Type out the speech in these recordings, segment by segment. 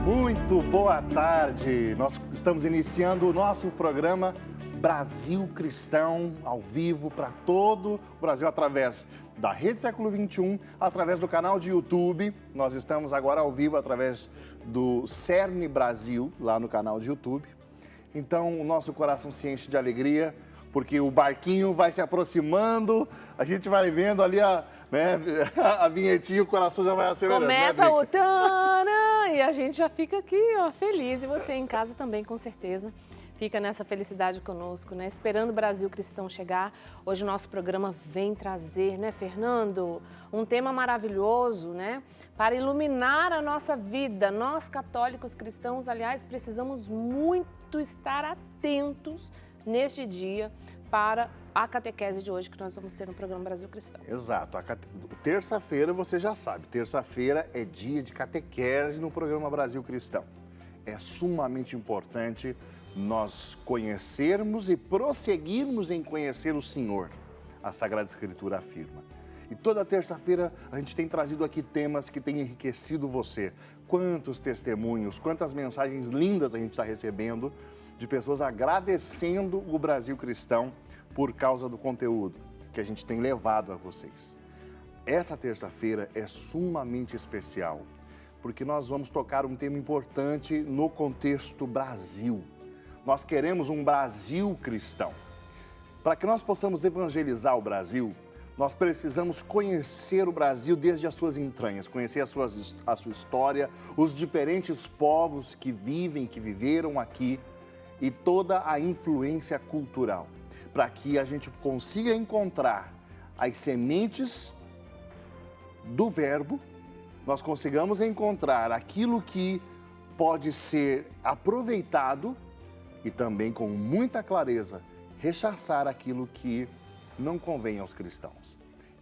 Muito boa tarde. Nós estamos iniciando o nosso programa Brasil Cristão, ao vivo para todo o Brasil, através da Rede Século XXI, através do canal de YouTube. Nós estamos agora ao vivo através do CERN Brasil, lá no canal de YouTube. Então, o nosso coração se enche de alegria, porque o barquinho vai se aproximando, a gente vai vendo ali a vinhetinha, o coração já vai acelerando. Começa o tana e a gente já fica aqui, ó, feliz. E você em casa também, com certeza, fica nessa felicidade conosco, né? Esperando o Brasil Cristão chegar. Hoje o nosso programa vem trazer, né, Fernando, um tema maravilhoso, né? Para iluminar a nossa vida. Nós, católicos cristãos, aliás, precisamos muito estar atentos neste dia para a catequese de hoje que nós vamos ter no programa Brasil Cristão. Exato. Terça-feira, você já sabe, terça-feira é dia de catequese no programa Brasil Cristão. É sumamente importante nós conhecermos e prosseguirmos em conhecer o Senhor, a Sagrada Escritura afirma. E toda terça-feira a gente tem trazido aqui temas que têm enriquecido você. Quantos testemunhos, quantas mensagens lindas a gente está recebendo de pessoas agradecendo o Brasil Cristão por causa do conteúdo que a gente tem levado a vocês. Essa terça-feira é sumamente especial, porque nós vamos tocar um tema importante no contexto Brasil. Nós queremos um Brasil cristão. Para que nós possamos evangelizar o Brasil, nós precisamos conhecer o Brasil desde as suas entranhas, conhecer a sua história, os diferentes povos que vivem, que viveram aqui e toda a influência cultural, para que a gente consiga encontrar as sementes do verbo, nós consigamos encontrar aquilo que pode ser aproveitado e também, com muita clareza, rechaçar aquilo que não convém aos cristãos.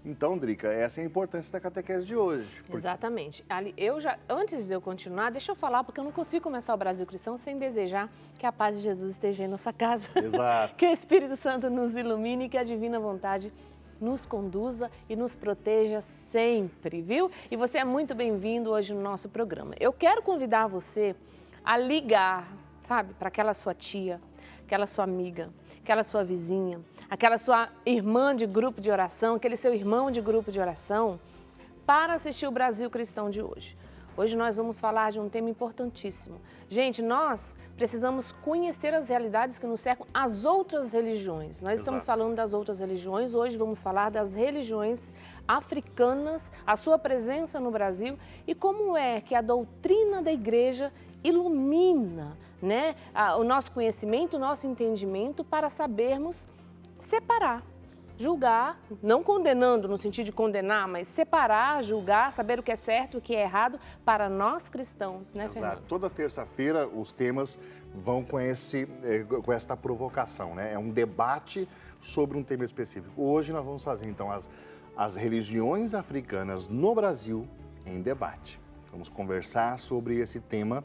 Então, Drica, essa é a importância da catequese de hoje. Exatamente. Antes de eu continuar, deixa eu falar, porque eu não consigo começar o Brasil Cristão sem desejar que a paz de Jesus esteja em nossa casa. Exato. Que o Espírito Santo nos ilumine e que a divina vontade nos conduza e nos proteja sempre, viu? E você é muito bem-vindo hoje no nosso programa. Eu quero convidar você a ligar, sabe, para aquela sua tia, aquela sua amiga, aquela sua vizinha, aquela sua irmã de grupo de oração, aquele seu irmão de grupo de oração, para assistir o Brasil Cristão de hoje. Hoje nós vamos falar de um tema importantíssimo. Gente, nós precisamos conhecer as realidades que nos cercam, as outras religiões. Nós estamos falando das outras religiões, hoje vamos falar das religiões africanas, a sua presença no Brasil e como é que a doutrina da igreja ilumina, né, o nosso conhecimento, o nosso entendimento para sabermos separar, julgar, não condenando no sentido de condenar, mas separar, julgar, saber o que é certo e o que é errado para nós cristãos, né, Fernando? Exato. Toda terça-feira os temas vão com esta provocação, né? É um debate sobre um tema específico. Hoje nós vamos fazer, então, as religiões africanas no Brasil em debate. Vamos conversar sobre esse tema.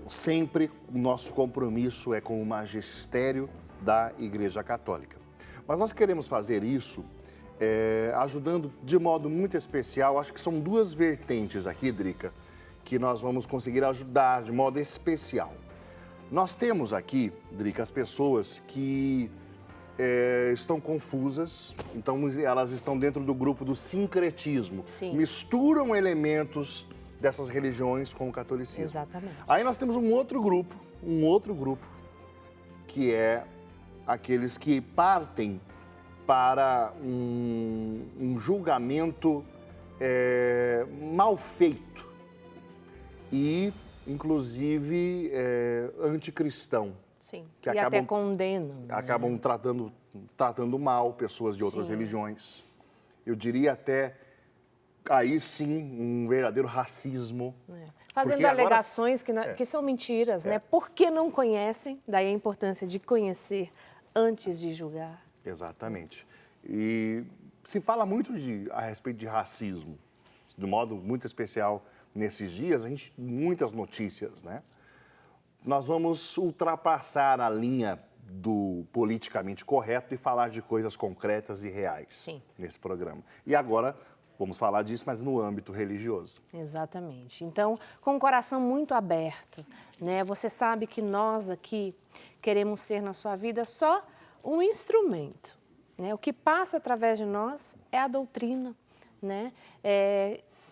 Sempre o nosso compromisso é com o magistério da Igreja Católica. Mas nós queremos fazer isso ajudando de modo muito especial, acho que são duas vertentes aqui, Drica, que nós vamos conseguir ajudar de modo especial. Nós temos aqui, Drica, as pessoas que estão confusas, então elas estão dentro do grupo do sincretismo. Sim. Misturam elementos dessas religiões com o catolicismo. Exatamente. Aí nós temos um outro grupo, que é aqueles que partem para um julgamento mal feito e, inclusive, anticristão. Sim, que e até condenam. Acabam tratando mal pessoas de outras religiões. Eu diria até, aí sim, um verdadeiro racismo. Fazendo alegações que são mentiras, né? Porque não conhecem, daí a importância de conhecer antes de julgar. Exatamente. E se fala muito a respeito de racismo, de modo muito especial nesses dias, muitas notícias, né? Nós vamos ultrapassar a linha do politicamente correto e falar de coisas concretas e reais nesse programa. E agora Vamos falar disso, mas no âmbito religioso. Exatamente. Então, com o coração muito aberto, né? Você sabe que nós aqui queremos ser na sua vida só um instrumento, né? O que passa através de nós é a doutrina, né?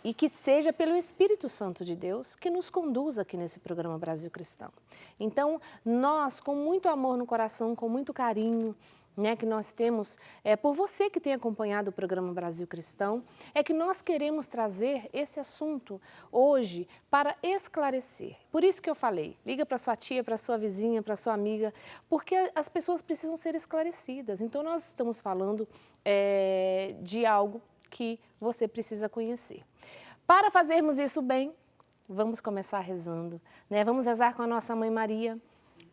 E que seja pelo Espírito Santo de Deus que nos conduza aqui nesse programa Brasil Cristão. Então, nós, com muito amor no coração, com muito carinho, né, que nós temos por você que tem acompanhado o programa Brasil Cristão, é que nós queremos trazer esse assunto hoje para esclarecer. Por isso que eu falei, liga para sua tia, para sua vizinha, para sua amiga, porque as pessoas precisam ser esclarecidas. Então, nós estamos falando de algo que você precisa conhecer. Para fazermos isso bem, vamos começar rezando, né? Vamos rezar com a nossa Mãe Maria,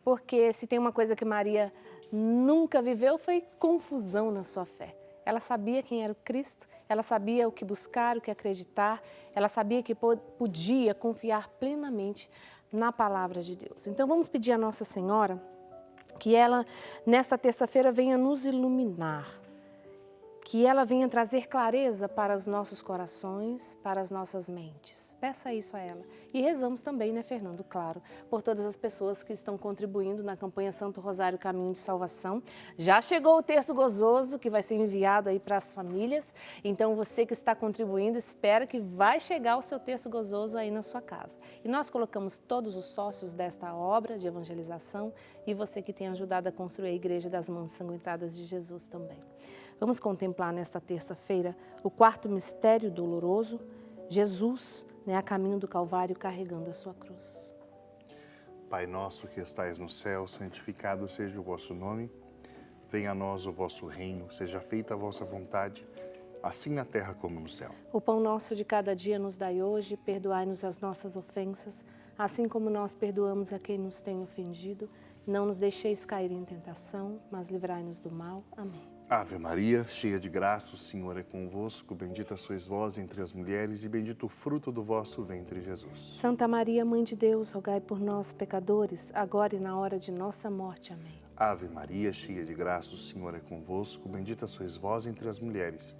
porque se tem uma coisa que Maria nunca viveu foi confusão na sua fé. Ela sabia quem era o Cristo, ela sabia o que buscar, o que acreditar, ela sabia que podia confiar plenamente na palavra de Deus. Então vamos pedir a Nossa Senhora que ela, nesta terça-feira, venha nos iluminar, que ela venha trazer clareza para os nossos corações, para as nossas mentes. Peça isso a ela. E rezamos também, né, Fernando? Claro, por todas as pessoas que estão contribuindo na campanha Santo Rosário Caminho de Salvação. Já chegou o terço gozoso que vai ser enviado aí para as famílias. Então, você que está contribuindo, espera que vai chegar o seu terço gozoso aí na sua casa. E nós colocamos todos os sócios desta obra de evangelização e você que tem ajudado a construir a Igreja das Mãos Ensanguentadas de Jesus também. Vamos contemplar nesta terça-feira o quarto mistério doloroso, Jesus, né, a caminho do Calvário carregando a sua cruz. Pai nosso que estais no céu, santificado seja o vosso nome. Venha a nós o vosso reino, seja feita a vossa vontade, assim na terra como no céu. O pão nosso de cada dia nos dai hoje, perdoai-nos as nossas ofensas, assim como nós perdoamos a quem nos tem ofendido. Não nos deixeis cair em tentação, mas livrai-nos do mal. Amém. Ave Maria, cheia de graça, o Senhor é convosco. Bendita sois vós entre as mulheres e bendito o fruto do vosso ventre, Jesus. Santa Maria, Mãe de Deus, rogai por nós, pecadores, agora e na hora de nossa morte. Amém. Ave Maria, cheia de graça, o Senhor é convosco. Bendita sois vós entre as mulheres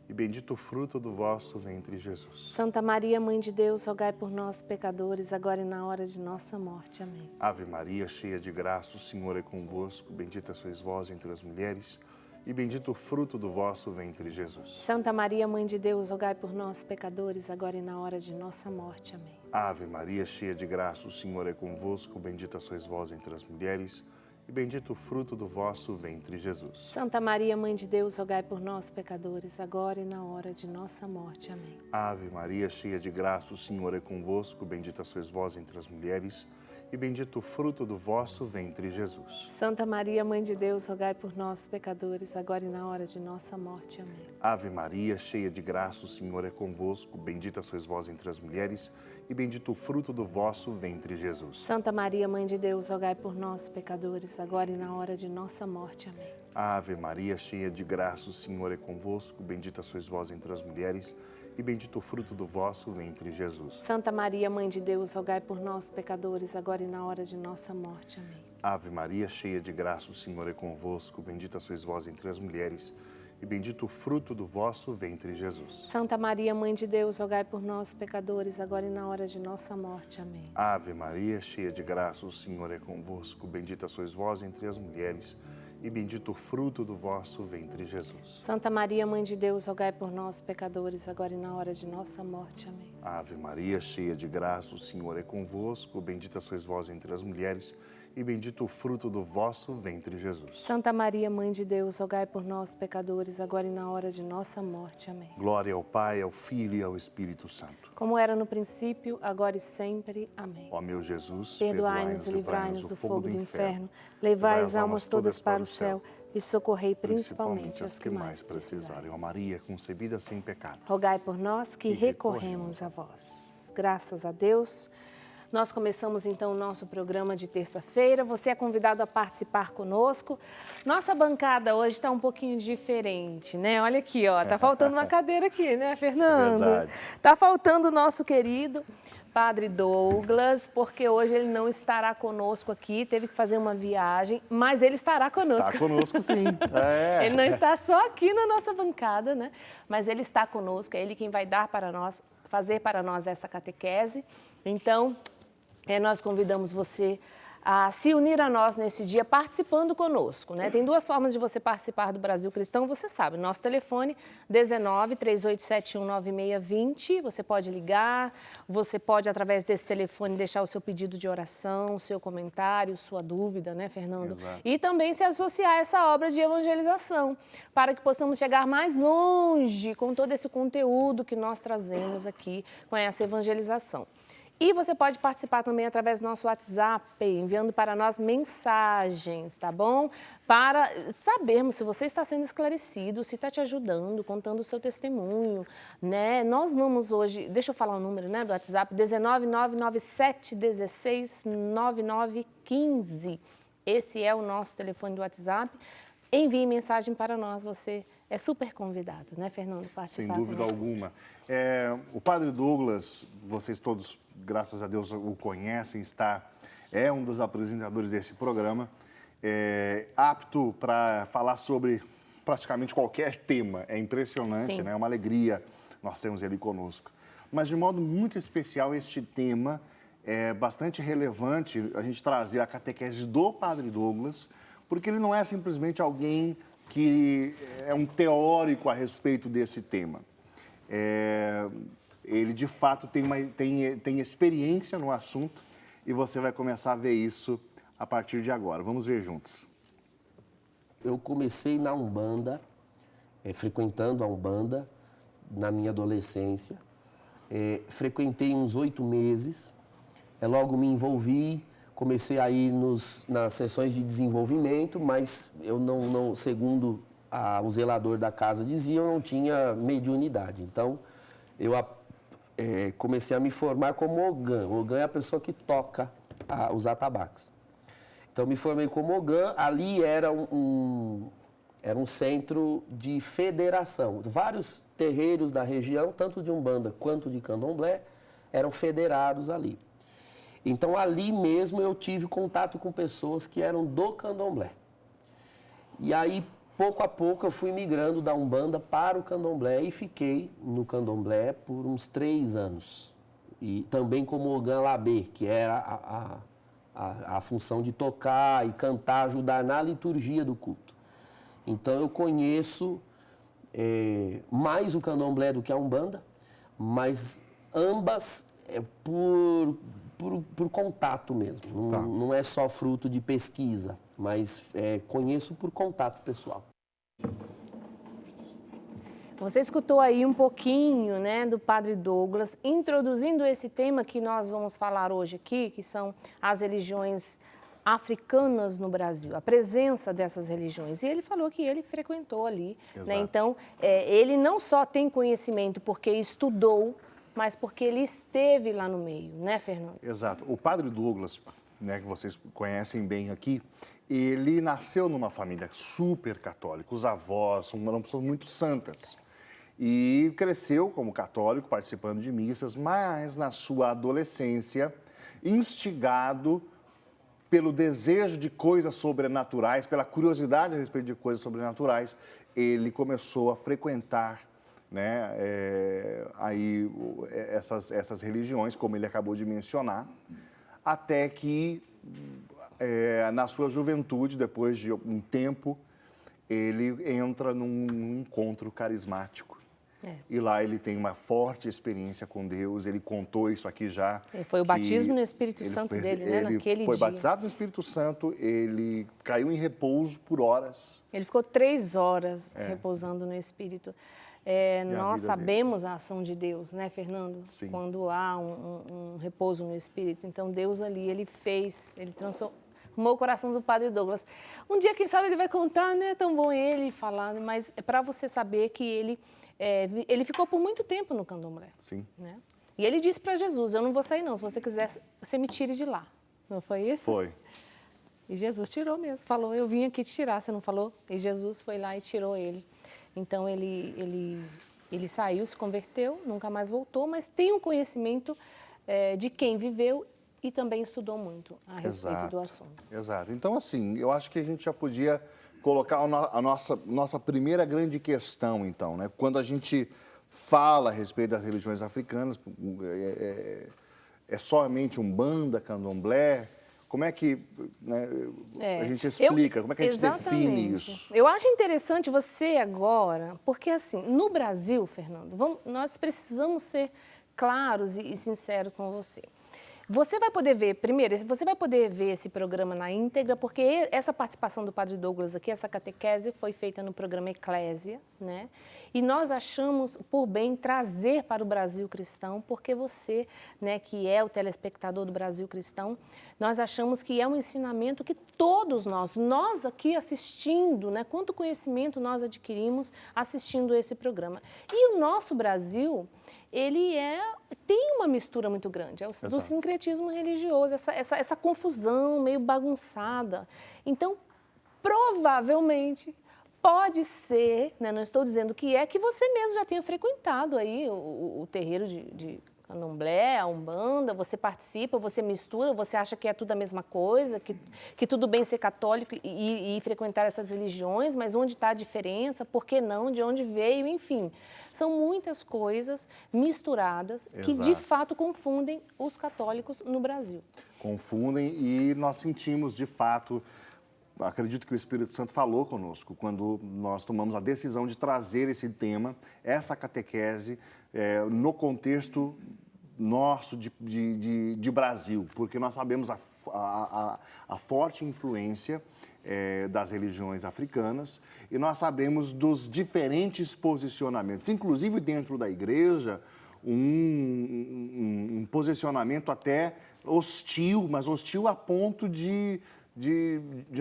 e bendito o fruto do vosso ventre, Jesus. Santa Maria, Mãe de Deus, rogai por nós, pecadores, agora e na hora de nossa morte. Amém. Ave Maria, cheia de graça, o Senhor é convosco. Bendita sois vós entre as mulheres e bendito o fruto do vosso ventre, Jesus. Santa Maria, Mãe de Deus, rogai por nós, pecadores, agora e na hora de nossa morte. Amém. Ave Maria, cheia de graça, o Senhor é convosco. Bendita sois vós entre as mulheres e bendito o fruto do vosso ventre, Jesus. Santa Maria, Mãe de Deus, rogai por nós, pecadores, agora e na hora de nossa morte. Amém. Ave Maria, cheia de graça, o Senhor é convosco. Bendita sois vós entre as mulheres e bendito o fruto do vosso ventre, Jesus. Santa Maria, Mãe de Deus, rogai por nós, pecadores, agora e na hora de nossa morte. Amém. Ave Maria, cheia de graça, o Senhor é convosco. Bendita sois vós entre as mulheres e bendito o fruto do vosso ventre, Jesus. Santa Maria, Mãe de Deus, rogai por nós, pecadores, agora e na hora de nossa morte. Amém. Ave Maria, cheia de graça, o Senhor é convosco. Bendita sois vós entre as mulheres e bendito o fruto do vosso ventre, Jesus. Santa Maria, Mãe de Deus, rogai por nós, pecadores, agora e na hora de nossa morte. Amém. Ave Maria, cheia de graça, o Senhor é convosco. Bendita sois vós entre as mulheres e bendito o fruto do vosso ventre, Jesus. Santa Maria, Mãe de Deus, rogai por nós, pecadores, agora e na hora de nossa morte. Amém. Ave Maria, cheia de graça, o Senhor é convosco. Bendita sois vós entre as mulheres e bendito o fruto do vosso ventre, Jesus. Santa Maria, Mãe de Deus, rogai por nós, pecadores, agora e na hora de nossa morte. Amém. Ave Maria, cheia de graça, o Senhor é convosco. Bendita sois vós entre as mulheres e bendito o fruto do vosso ventre, Jesus. Santa Maria, Mãe de Deus, rogai por nós, pecadores, agora e na hora de nossa morte. Amém. Glória ao Pai, ao Filho e ao Espírito Santo. Como era no princípio, agora e sempre. Amém. Ó meu Jesus, perdoai-nos e livrai-nos do fogo do inferno, levai as almas todas para o céu e socorrei principalmente as que mais precisarem. Ó Maria, concebida sem pecado, rogai por nós que recorremos a vós. Graças a Deus. Nós começamos então o nosso programa de terça-feira. Você é convidado a participar conosco. Nossa bancada hoje está um pouquinho diferente, né? Olha aqui, ó, tá faltando uma cadeira aqui, né, Fernando? Verdade. Tá faltando o nosso querido Padre Douglas, porque hoje ele não estará conosco aqui, teve que fazer uma viagem, mas ele estará conosco. Está conosco, sim. É. Ele não está só aqui na nossa bancada, né? Mas ele está conosco, é ele quem vai dar para nós, fazer para nós essa catequese. Então, nós convidamos você a se unir a nós nesse dia participando conosco, né? Tem duas formas de você participar do Brasil Cristão, você sabe. Nosso telefone 19 3871 9620. Você pode ligar, você pode através desse telefone deixar o seu pedido de oração, o seu comentário, sua dúvida, né, Fernando? Exato. E também se associar a essa obra de evangelização, para que possamos chegar mais longe com todo esse conteúdo que nós trazemos aqui com essa evangelização. E você pode participar também através do nosso WhatsApp, enviando para nós mensagens, tá bom? Para sabermos se você está sendo esclarecido, se está te ajudando, contando o seu testemunho, né? Nós vamos hoje, deixa eu falar o número, né, do WhatsApp, 19997169915. Esse é o nosso telefone do WhatsApp. Envie mensagem para nós, você é super convidado, né, Fernando? Sem dúvida alguma. O Padre Douglas, vocês todos, graças a Deus, o conhecem, é um dos apresentadores desse programa, apto para falar sobre praticamente qualquer tema. É impressionante, né? É uma alegria nós termos ele conosco. Mas, de modo muito especial, este tema é bastante relevante a gente trazer a catequese do Padre Douglas, porque ele não é simplesmente alguém que é um teórico a respeito desse tema. Ele, de fato, tem experiência no assunto e você vai começar a ver isso a partir de agora. Vamos ver juntos. Eu comecei na Umbanda, frequentando a Umbanda na minha adolescência. Frequentei uns 8 meses, logo me envolvi, comecei a ir nas sessões de desenvolvimento, mas eu não segundo o zelador da casa dizia, eu não tinha mediunidade. Então, eu comecei a me formar como Ogã. Ogã é a pessoa que toca os atabaques. Então, me formei como Ogã. Ali era um centro de federação. Vários terreiros da região, tanto de Umbanda quanto de Candomblé, eram federados ali. Então, ali mesmo eu tive contato com pessoas que eram do Candomblé. E aí, pouco a pouco, eu fui migrando da Umbanda para o Candomblé e fiquei no Candomblé por uns 3 anos. E também como Ogã Labê, que era a função de tocar e cantar, ajudar na liturgia do culto. Então, eu conheço mais o Candomblé do que a Umbanda, mas ambas por contato mesmo. Não é só fruto de pesquisa, mas conheço por contato pessoal. Você escutou aí um pouquinho, né, do Padre Douglas, introduzindo esse tema que nós vamos falar hoje aqui, que são as religiões africanas no Brasil, a presença dessas religiões. E ele falou que ele frequentou ali, né? Então, ele não só tem conhecimento porque estudou, mas porque ele esteve lá no meio, né, Fernando? Exato. O Padre Douglas, né, que vocês conhecem bem aqui, ele nasceu numa família super católica. Os avós eram pessoas muito santas. E cresceu como católico, participando de missas, mas na sua adolescência, instigado pelo desejo de coisas sobrenaturais, pela curiosidade a respeito de coisas sobrenaturais, ele começou a frequentar, né, aí essas religiões, como ele acabou de mencionar, até que na sua juventude, depois de um tempo, ele entra num encontro carismático. E lá ele tem uma forte experiência com Deus, ele contou isso aqui já. Foi o batismo no Espírito Santo dele, né, naquele dia. Ele foi batizado no Espírito Santo, ele caiu em repouso por horas. Ele ficou 3 horas repousando no Espírito. Nós sabemos a ação de Deus, né, Fernando? Sim. Quando há um repouso no Espírito. Então, Deus ali, ele transformou o coração do Padre Douglas. Um dia, quem sabe, ele vai contar, né? É tão bom ele falar, mas é para você saber que ele ficou por muito tempo no Candomblé. Sim. Né? E ele disse para Jesus, eu não vou sair não, se você quiser, você me tire de lá. Não foi isso? Foi. E Jesus tirou mesmo, falou, eu vim aqui te tirar, você não falou? E Jesus foi lá e tirou ele. Então, ele saiu, se converteu, nunca mais voltou, mas tem um conhecimento de quem viveu e também estudou muito a respeito do assunto. Exato. Então, assim, eu acho que a gente já podia colocar a nossa primeira grande questão, então, né? Quando a gente fala a respeito das religiões africanas, é somente Umbanda, Candomblé? Como é que, né, a gente explica, como é que a gente define isso? Eu acho interessante você agora, porque assim, no Brasil, Fernando, nós precisamos ser claros e sinceros com você. Você vai poder ver, primeiro, você vai poder ver esse programa na íntegra, porque essa participação do Padre Douglas aqui, essa catequese foi feita no programa Eclésia, né? E nós achamos por bem trazer para o Brasil Cristão, porque você, né, que é o telespectador do Brasil Cristão, nós achamos que é um ensinamento que todos nós aqui assistindo, né, quanto conhecimento nós adquirimos assistindo esse programa. E o nosso Brasil, ele tem uma mistura muito grande, do sincretismo religioso, essa confusão meio bagunçada. Então, provavelmente, pode ser, né, não estou dizendo que você mesmo já tenha frequentado aí o terreiro de Candomblé, a Umbanda, você participa, você mistura, você acha que é tudo a mesma coisa, que tudo bem ser católico e frequentar essas religiões, mas onde está a diferença, por que não, de onde veio, enfim. São muitas coisas misturadas que, de fato, confundem os católicos no Brasil. Confundem e nós sentimos, de fato, acredito que o Espírito Santo falou conosco quando nós tomamos a decisão de trazer esse tema, essa catequese, no contexto nosso de Brasil, porque nós sabemos a forte influência das religiões africanas e nós sabemos dos diferentes posicionamentos, inclusive dentro da igreja, um posicionamento até hostil, mas hostil a ponto de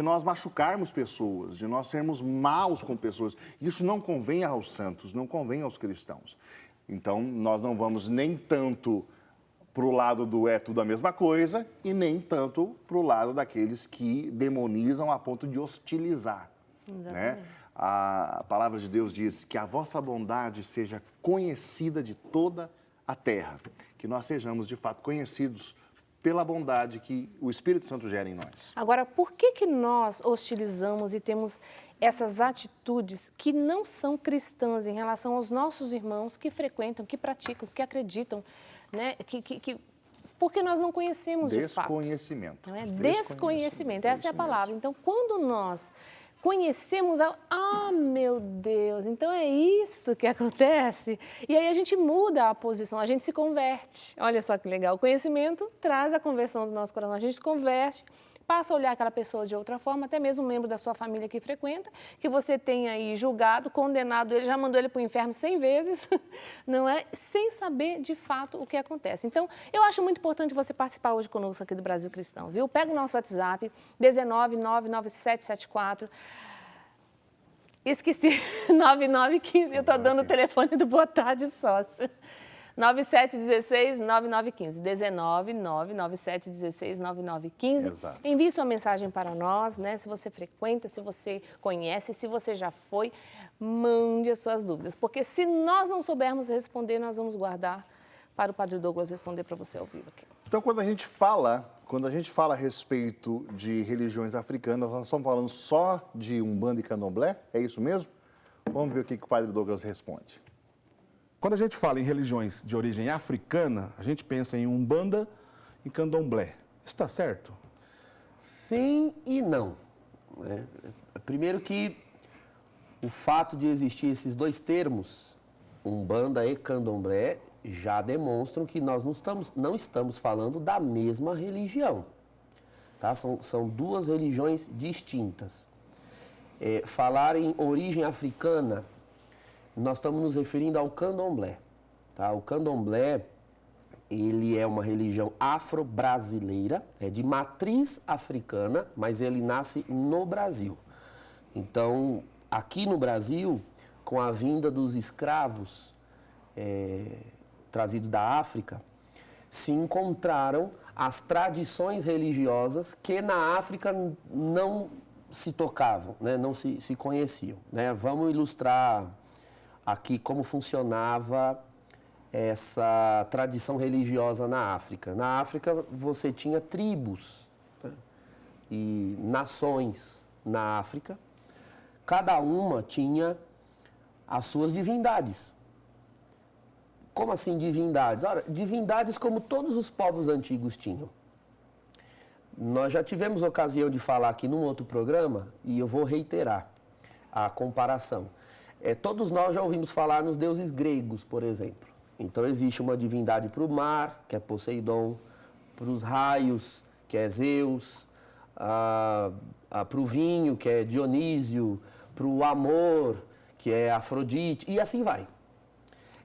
nós machucarmos pessoas, de nós sermos maus com pessoas. Isso não convém aos santos, não convém aos cristãos. Então, nós não vamos nem tanto para o lado do é tudo a mesma coisa e nem tanto para o lado daqueles que demonizam a ponto de hostilizar. Né? A palavra de Deus diz que a vossa bondade seja conhecida de toda a terra, que nós sejamos de fato conhecidos pela bondade que o Espírito Santo gera em nós. Agora, por que nós hostilizamos e temos essas atitudes que não são cristãs em relação aos nossos irmãos que frequentam, que praticam, que acreditam, né? Porque nós não conhecemos de fato. Desconhecimento. Desconhecimento, essa é a palavra. Então, quando nós conhecemos, meu Deus, então é isso que acontece? E aí a gente muda a posição, a gente se converte. Olha só que legal, o conhecimento traz a conversão do nosso coração, a gente se converte, passa a olhar aquela pessoa de outra forma, até mesmo um membro da sua família que frequenta, que você tem aí julgado, condenado, ele já mandou ele para o inferno 100 vezes, não é? Sem saber de fato o que acontece. Então, eu acho muito importante você participar hoje conosco aqui do Brasil Cristão, viu? Pega o nosso WhatsApp, 1999774. Esqueci, 9915, eu estou dando o telefone do Boa Tarde Sócio. 9716-9915, 1999716-9915. Exato. Envie sua mensagem para nós, né? Se você frequenta, se você conhece, se você já foi, mande as suas dúvidas. Porque se nós não soubermos responder, nós vamos guardar para o Padre Douglas responder para você ao vivo aqui. Então, quando a gente fala a respeito de religiões africanas, nós estamos falando só de Umbanda e Candomblé? É isso mesmo? Vamos ver o que o Padre Douglas responde. Quando a gente fala em religiões de origem africana, a gente pensa em Umbanda e Candomblé. Está certo? Sim e não. Primeiro que o fato de existir esses dois termos, Umbanda e Candomblé, já demonstram que nós não estamos falando da mesma religião. Tá? São duas religiões distintas. Falar em origem africana, nós estamos nos referindo ao Candomblé. Tá? O Candomblé, ele é uma religião afro-brasileira, é de matriz africana, mas ele nasce no Brasil. Então, aqui no Brasil, com a vinda dos escravos trazidos da África, se encontraram as tradições religiosas que na África não se tocavam, né? Não se conheciam. Né? Vamos ilustrar aqui como funcionava essa tradição religiosa na África. Na África você tinha tribos, né, e nações na África. Cada uma tinha as suas divindades. Como assim divindades? Ora, divindades como todos os povos antigos tinham. Nós já tivemos ocasião de falar aqui num outro programa, e eu vou reiterar a comparação. Todos nós já ouvimos falar nos deuses gregos, por exemplo. Então, existe uma divindade para o mar, que é Poseidon, para os raios, que é Zeus, para o vinho, que é Dionísio, para o amor, que é Afrodite, e assim vai.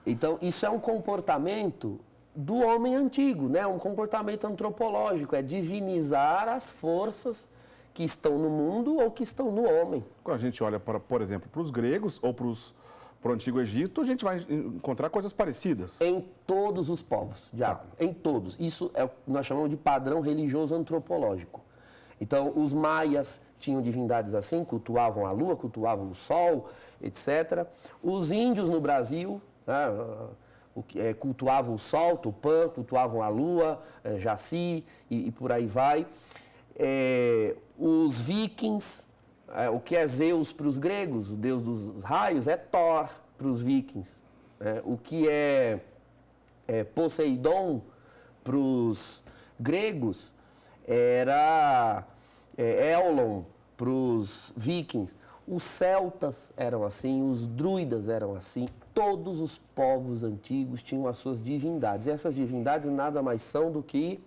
Então, isso é um comportamento do homem antigo, né? Um comportamento antropológico, é divinizar as forças que estão no mundo ou que estão no homem. Quando a gente olha, por exemplo, para os gregos ou para o Antigo Egito, a gente vai encontrar coisas parecidas. Em todos os povos, Diácono, em todos. Isso é o que nós chamamos de padrão religioso antropológico. Então, os maias tinham divindades assim, cultuavam a lua, cultuavam o sol, etc. Os índios no Brasil, né, cultuavam o sol, Tupã, cultuavam a lua, Jaci e por aí vai. Os vikings, o que é Zeus para os gregos, o deus dos raios, é Thor para os vikings. O que é Poseidon para os gregos era Elon para os vikings. Os celtas eram assim, os druidas eram assim. Todos os povos antigos tinham as suas divindades. E essas divindades nada mais são do que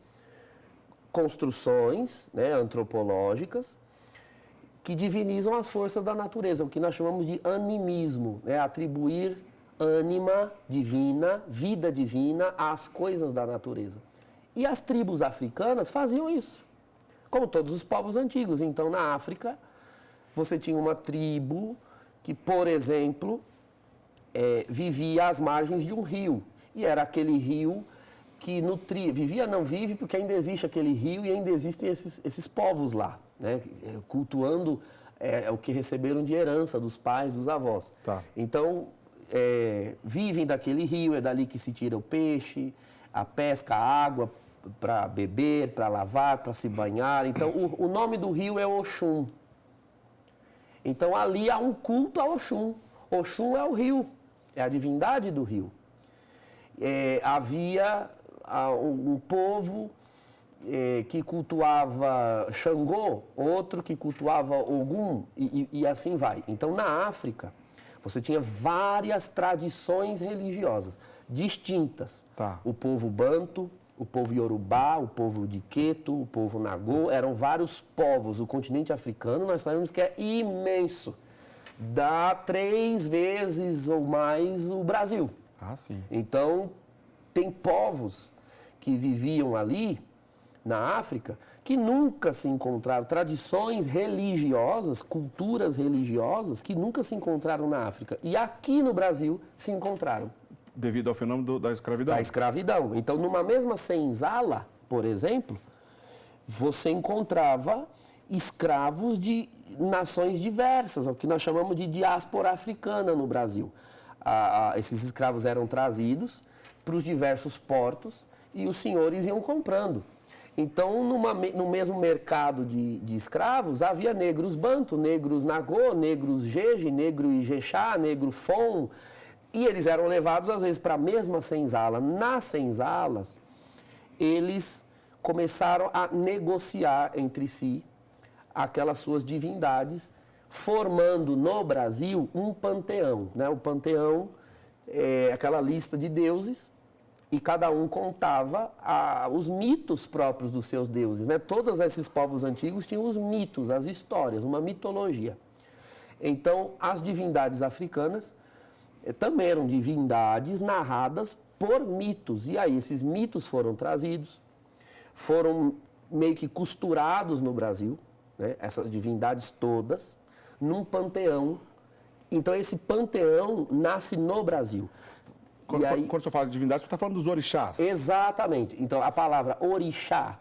construções, né, antropológicas que divinizam as forças da natureza, o que nós chamamos de animismo, né, atribuir ânima divina, vida divina às coisas da natureza. E as tribos africanas faziam isso, como todos os povos antigos. Então, na África, você tinha uma tribo que, por exemplo, vivia às margens de um rio. E era aquele rio que nutria, não vive, porque ainda existe aquele rio e ainda existem esses povos lá, né, cultuando o que receberam de herança dos pais, dos avós. Tá. Então, vivem daquele rio, é dali que se tira o peixe, a pesca, a água para beber, para lavar, para se banhar. Então, o nome do rio é Oxum. Então, ali há um culto a Oxum. Oxum é o rio, é a divindade do rio. Havia um povo que cultuava Xangô, outro que cultuava Ogum, e assim vai. Então, na África, você tinha várias tradições religiosas distintas. Tá. O povo Banto, o povo Yorubá, o povo de Queto, o povo Nagô, eram vários povos. O continente africano, nós sabemos que é imenso. Dá 3 vezes ou mais o Brasil. Ah, sim. Então, tem povos que viviam ali, na África, que nunca se encontraram, tradições religiosas, culturas religiosas, que nunca se encontraram na África. E aqui no Brasil se encontraram. Devido ao fenômeno da escravidão. Da escravidão. Então, numa mesma senzala, por exemplo, você encontrava escravos de nações diversas, o que nós chamamos de diáspora africana no Brasil. Esses escravos eram trazidos para os diversos portos e os senhores iam comprando. Então, no mesmo mercado de escravos, havia negros Banto, negros Nagô, negros Jeje, negro Ijexá, negro Fon, e eles eram levados, às vezes, para a mesma senzala. Nas senzalas, eles começaram a negociar entre si aquelas suas divindades, formando no Brasil um panteão, né? O panteão é aquela lista de deuses e cada um contava os mitos próprios dos seus deuses, né? Todos esses povos antigos tinham os mitos, as histórias, uma mitologia. Então, as divindades africanas também eram divindades narradas por mitos. E aí, esses mitos foram trazidos, foram meio que costurados no Brasil, né? Essas divindades todas, num panteão. Então, esse panteão nasce no Brasil. Quando você fala de divindade, você está falando dos orixás. Exatamente. Então, a palavra orixá,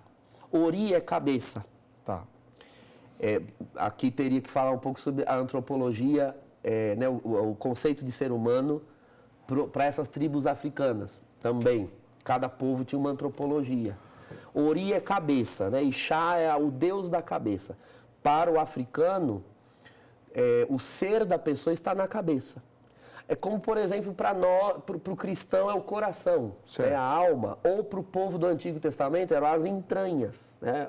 ori é cabeça. Tá. Aqui teria que falar um pouco sobre a antropologia, né, o conceito de ser humano para essas tribos africanas também. Cada povo tinha uma antropologia. Ori é cabeça, né? Ixá é o deus da cabeça. Para o africano, o ser da pessoa está na cabeça. É como, por exemplo, para o cristão é o coração, é a alma. Ou para o povo do Antigo Testamento eram as entranhas. Né?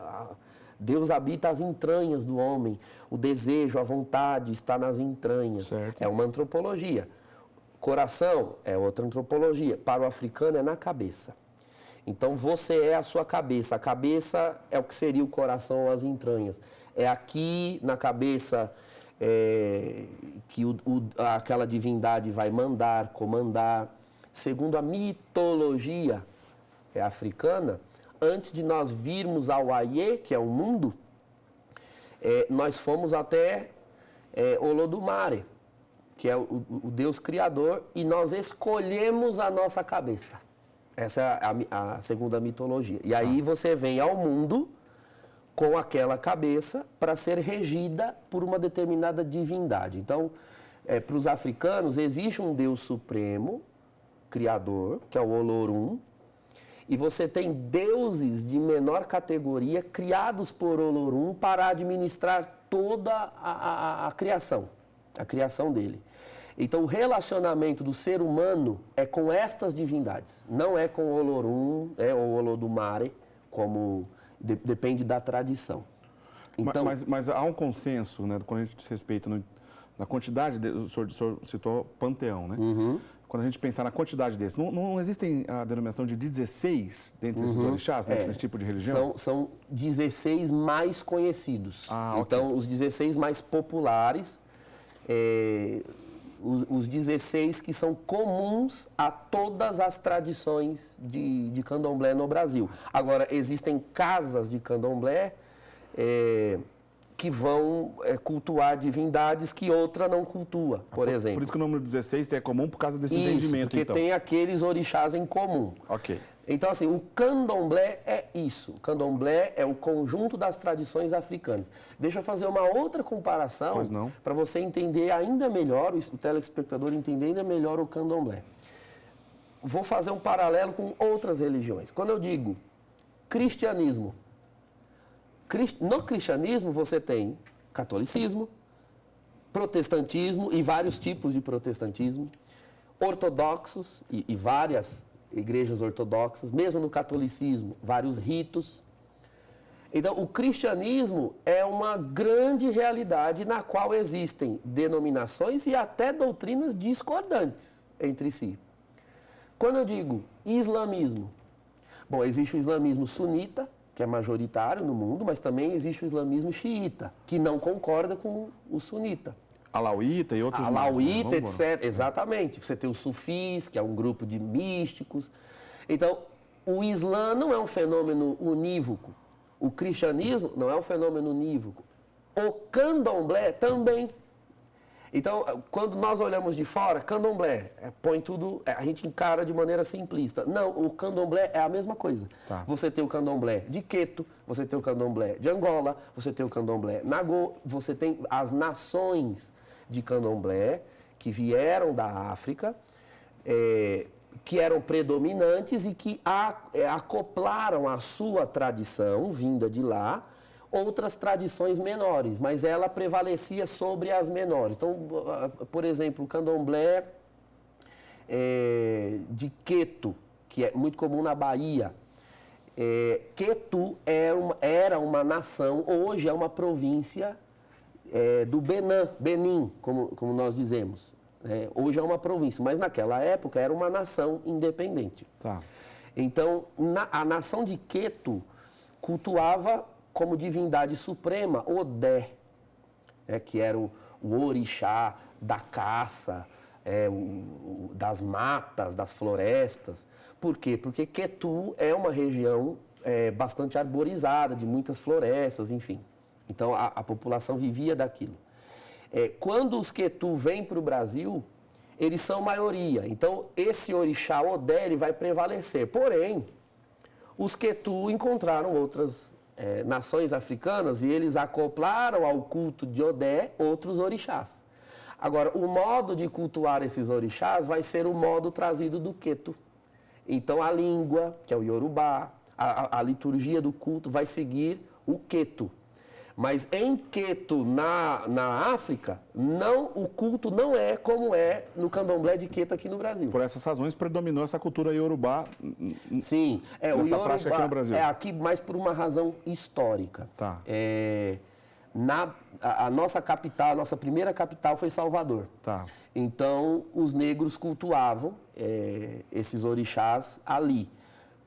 Deus habita as entranhas do homem. O desejo, a vontade está nas entranhas. Certo. É uma antropologia. Coração é outra antropologia. Para o africano é na cabeça. Então você é a sua cabeça. A cabeça é o que seria o coração ou as entranhas. É aqui na cabeça que aquela divindade vai mandar, comandar. Segundo a mitologia africana, antes de nós virmos ao Aie, que é o mundo, nós fomos até Olodumare, que é o Deus Criador, e nós escolhemos a nossa cabeça. Essa é a segunda mitologia. E aí você vem ao mundo com aquela cabeça para ser regida por uma determinada divindade. Então, para os africanos, existe um Deus supremo, criador, que é o Olorum, e você tem deuses de menor categoria criados por Olorum para administrar toda a criação dele. Então, o relacionamento do ser humano é com estas divindades, não é com o Olorum ou Olodumare, como depende da tradição. Então, mas há um consenso, né, quando a gente se respeita na quantidade, o senhor citou panteão, né? Uhum. Quando a gente pensar na quantidade desses, não existem a denominação de 16 dentre esses orixás nesse tipo de religião? São 16 mais conhecidos. Então, os 16 mais populares, os 16 que são comuns a todas as tradições de candomblé no Brasil. Agora, existem casas de candomblé que vão cultuar divindades que outra não cultua, por exemplo. Por isso que o número 16 é comum por causa desse entendimento, porque então. tem aqueles orixás em comum. Ok. Então, assim, o candomblé é isso. O candomblé é o conjunto das tradições africanas. Deixa eu fazer uma outra comparação para você entender ainda melhor, o telespectador entender ainda melhor o candomblé. Vou fazer um paralelo com outras religiões. Quando eu digo cristianismo, no cristianismo você tem catolicismo, protestantismo e vários tipos de protestantismo, ortodoxos e várias igrejas ortodoxas, mesmo no catolicismo, vários ritos. Então, o cristianismo é uma grande realidade na qual existem denominações e até doutrinas discordantes entre si. Quando eu digo islamismo, bom, existe o islamismo sunita, que é majoritário no mundo, mas também existe o islamismo xiita, que não concorda com o sunita. Alauíta e outros mais. Alauíta, etc. Exatamente. Você tem os sufis, que é um grupo de místicos. Então, o Islã não é um fenômeno unívoco. O cristianismo não é um fenômeno unívoco. O candomblé também. Então, quando nós olhamos de fora, candomblé, põe tudo, a gente encara de maneira simplista. Não, o candomblé é a mesma coisa. Tá. Você tem o candomblé de Queto, você tem o candomblé de Angola, você tem o candomblé Nagô, você tem as nações de candomblé que vieram da África, que eram predominantes e que acoplaram a sua tradição, vinda de lá, outras tradições menores, mas ela prevalecia sobre as menores. Então, por exemplo, o candomblé de Queto, que é muito comum na Bahia. Queto era uma nação, hoje é uma província do Benin, como nós dizemos. Hoje é uma província, mas naquela época era uma nação independente. Tá. Então, a nação de Queto cultuava como divindade suprema Odé, que era o orixá da caça, das matas, das florestas. Por quê? Porque Quetu é uma região bastante arborizada, de muitas florestas, enfim. Então, a população vivia daquilo. Quando os Quetu vêm para o Brasil, eles são maioria. Então, esse orixá Odé ele vai prevalecer. Porém, os Quetu encontraram outras nações africanas e eles acoplaram ao culto de Odé outros orixás. Agora, o modo de cultuar esses orixás vai ser o modo trazido do Queto. Então, a língua, que é o Yorubá, a liturgia do culto vai seguir o Queto. Mas em Queto, na África, o culto não é como é no candomblé de Queto aqui no Brasil. Por essas razões predominou essa cultura iorubá. Sim, o nessa Yorubá prática aqui no Brasil. é aqui mais por uma razão histórica. Tá. A nossa capital, a nossa primeira capital foi Salvador. Tá. Então, os negros cultuavam esses orixás ali.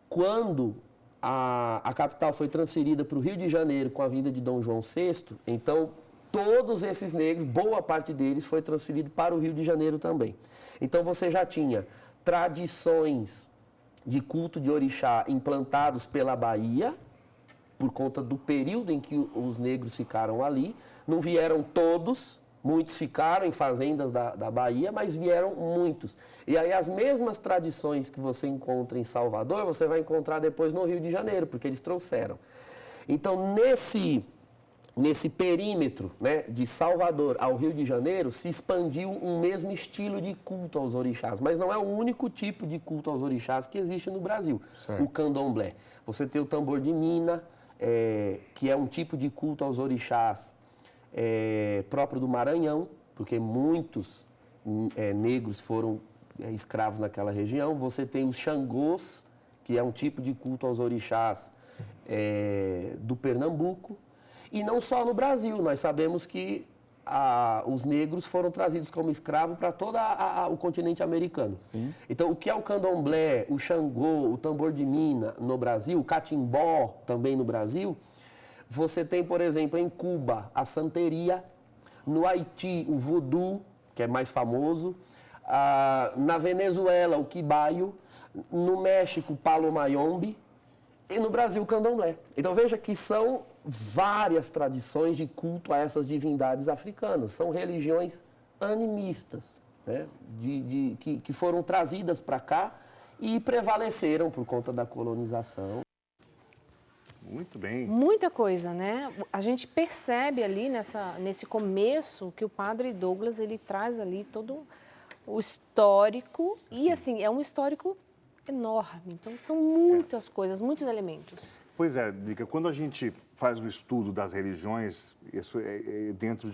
Quando a capital foi transferida para o Rio de Janeiro com a vinda de Dom João VI, então todos esses negros, boa parte deles, foi transferido para o Rio de Janeiro também. Então você já tinha tradições de culto de orixá implantados pela Bahia, por conta do período em que os negros ficaram ali. Não vieram todos, muitos ficaram em fazendas da Bahia, mas vieram muitos. E aí as mesmas tradições que você encontra em Salvador, você vai encontrar depois no Rio de Janeiro, porque eles trouxeram. Então, nesse perímetro, né, de Salvador ao Rio de Janeiro, se expandiu um mesmo estilo de culto aos orixás. Mas não é o único tipo de culto aos orixás que existe no Brasil, certo. O candomblé. Você tem o tambor de mina, que é um tipo de culto aos orixás próprio do Maranhão, porque muitos negros foram escravos naquela região. Você tem os Xangôs, que é um tipo de culto aos orixás do Pernambuco. E não só no Brasil, nós sabemos que os negros foram trazidos como escravos para todo o continente americano. Sim. Então, o que é o candomblé, o Xangô, o tambor de mina no Brasil, o catimbó também no Brasil, você tem, por exemplo, em Cuba, a santeria, no Haiti, o voodoo, que é mais famoso, na Venezuela, o quibaio, no México, o palo mayombe, e no Brasil, o candomblé. Então, veja que são várias tradições de culto a essas divindades africanas. São religiões animistas, né? Que foram trazidas para cá e prevaleceram por conta da colonização. Muito bem. Muita coisa, né? A gente percebe ali nesse começo que o Padre Douglas, ele traz ali todo o histórico. Sim. E assim, é um histórico enorme. Então, são muitas coisas, muitos elementos. Pois é, Drica, quando a gente faz o estudo das religiões, isso é dentro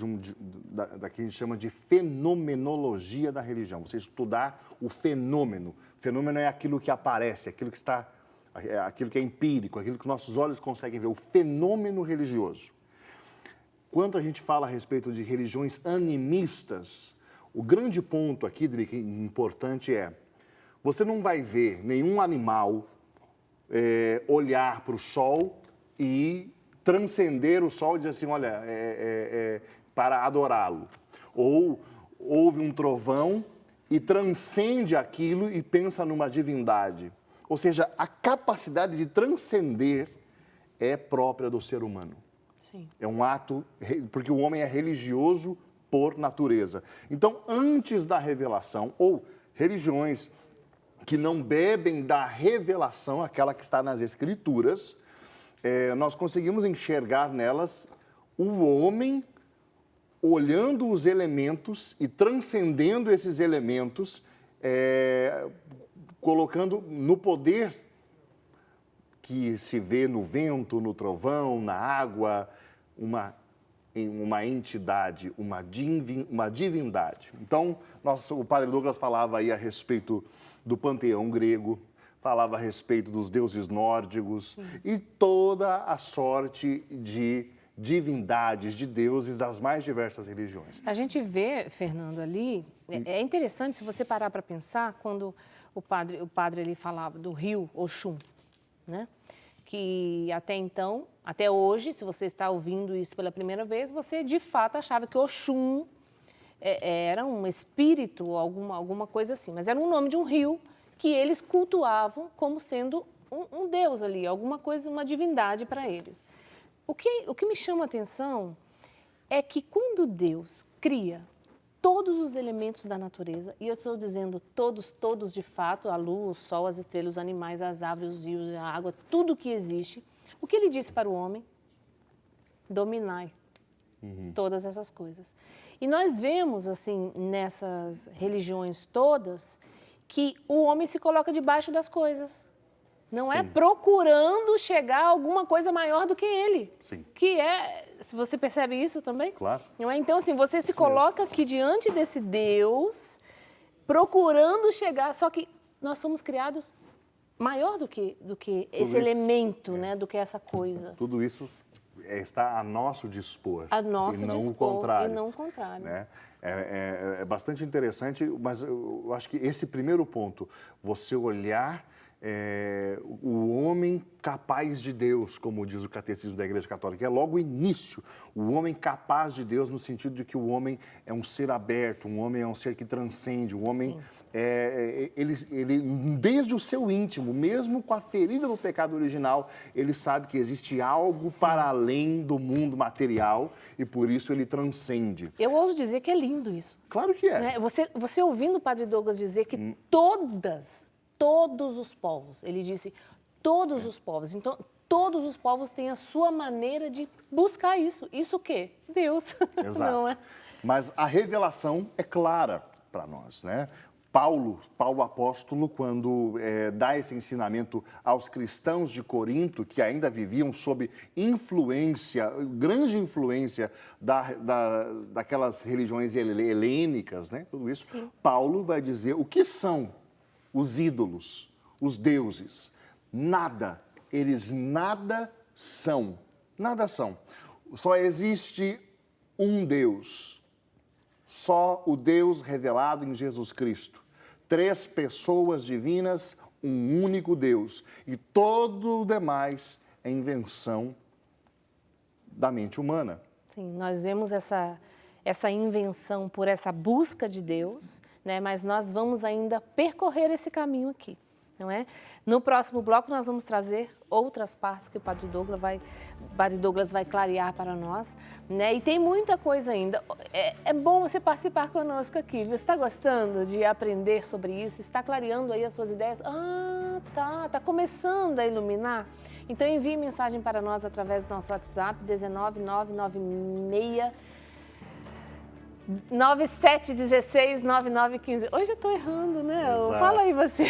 da que a gente chama de fenomenologia da religião. Você estudar o fenômeno. O fenômeno é aquilo que aparece, aquilo que é empírico, aquilo que nossos olhos conseguem ver, o fenômeno religioso. Quando a gente fala a respeito de religiões animistas, o grande ponto aqui, Drica, importante você não vai ver nenhum animal olhar para o sol e transcender o sol e dizer assim, olha, para adorá-lo. Ou houve um trovão e transcende aquilo e pensa numa divindade. Ou seja, a capacidade de transcender é própria do ser humano. Sim. É um ato, porque o homem é religioso por natureza. Então, antes da revelação, ou religiões que não bebem da revelação, aquela que está nas Escrituras, nós conseguimos enxergar nelas o homem olhando os elementos e transcendendo esses elementos, colocando no poder que se vê no vento, no trovão, na água, uma entidade, uma divindade. Então, o Padre Douglas falava aí a respeito do panteão grego, falava a respeito dos deuses nórdicos e toda a sorte de divindades, de deuses das mais diversas religiões. A gente vê, Fernando, ali, é interessante se você parar para pensar, quando o padre ele falava do rio Oxum, né? Que até então, até hoje, se você está ouvindo isso pela primeira vez, você de fato achava que Oxum era um espírito, alguma coisa assim, mas era um nome de um rio que eles cultuavam como sendo um deus ali, alguma coisa, uma divindade para eles. O que me chama a atenção é que quando Deus cria todos os elementos da natureza, e eu estou dizendo todos de fato, a lua, o sol, as estrelas, os animais, as árvores, os rios, a água, tudo que existe, o que ele disse para o homem? Dominai. todas essas coisas. E nós vemos, assim, nessas religiões todas, que o homem se coloca debaixo das coisas. Não é Sim. procurando chegar a alguma coisa maior do que ele. Sim. Que é, se você percebe isso também? Claro. Não é? Então, assim, você se Isso coloca aqui diante desse Deus, procurando chegar, só que nós somos criados maior do que esse isso, elemento, né? Do que essa coisa. Tudo isso está a nosso dispor. A nosso e não dispor, o contrário. e não o contrário. Né? É bastante interessante, mas eu acho que esse primeiro ponto, você olhar o homem capaz de Deus, como diz o Catecismo da Igreja Católica, é logo o início. O homem capaz de Deus no sentido de que o homem é um ser aberto, um homem é um ser que transcende, o homem, ele, desde o seu íntimo, mesmo com a ferida do pecado original, ele sabe que existe algo para além do mundo material e por isso ele transcende. Eu ouso dizer que é lindo isso. Claro que é. Né? Você ouvindo o Padre Douglas dizer que todos os povos, ele disse todos os povos, então todos os povos têm a sua maneira de buscar isso. Isso o quê? Deus. Exato. Não é? Mas a revelação é clara para nós, né? Paulo apóstolo, quando dá esse ensinamento aos cristãos de Corinto, que ainda viviam sob influência, grande influência daquelas religiões helênicas, né? Tudo isso, sim. Paulo vai dizer o que são os ídolos, os deuses. Nada, eles nada são. Nada são. Só existe um Deus. Só o Deus revelado em Jesus Cristo. 3 pessoas divinas, um único Deus. E todo o demais é invenção da mente humana. Sim, nós vemos essa invenção por essa busca de Deus, né? Mas nós vamos ainda percorrer esse caminho aqui, não é? No próximo bloco nós vamos trazer outras partes que o Padre Douglas vai clarear para nós, né? E tem muita coisa ainda. É bom você participar conosco aqui. Você está gostando de aprender sobre isso? Está clareando aí as suas ideias? Ah, tá começando a iluminar? Então envie mensagem para nós através do nosso WhatsApp, 19996 97169915. Hoje eu estou errando, né? Exato. Fala aí você.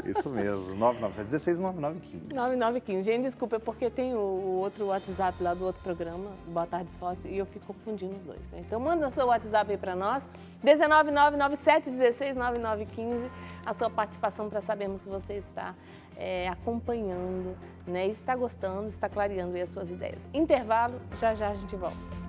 Isso mesmo, 997169915. 9915. Gente, desculpa, é porque tem o outro WhatsApp lá do outro programa, Boa Tarde Sócio, e eu fico confundindo os dois. Né? Então manda o seu WhatsApp aí para nós, 19997169915, a sua participação para sabermos se você está acompanhando, né? E está gostando, está clareando aí as suas ideias. Intervalo, já a gente volta.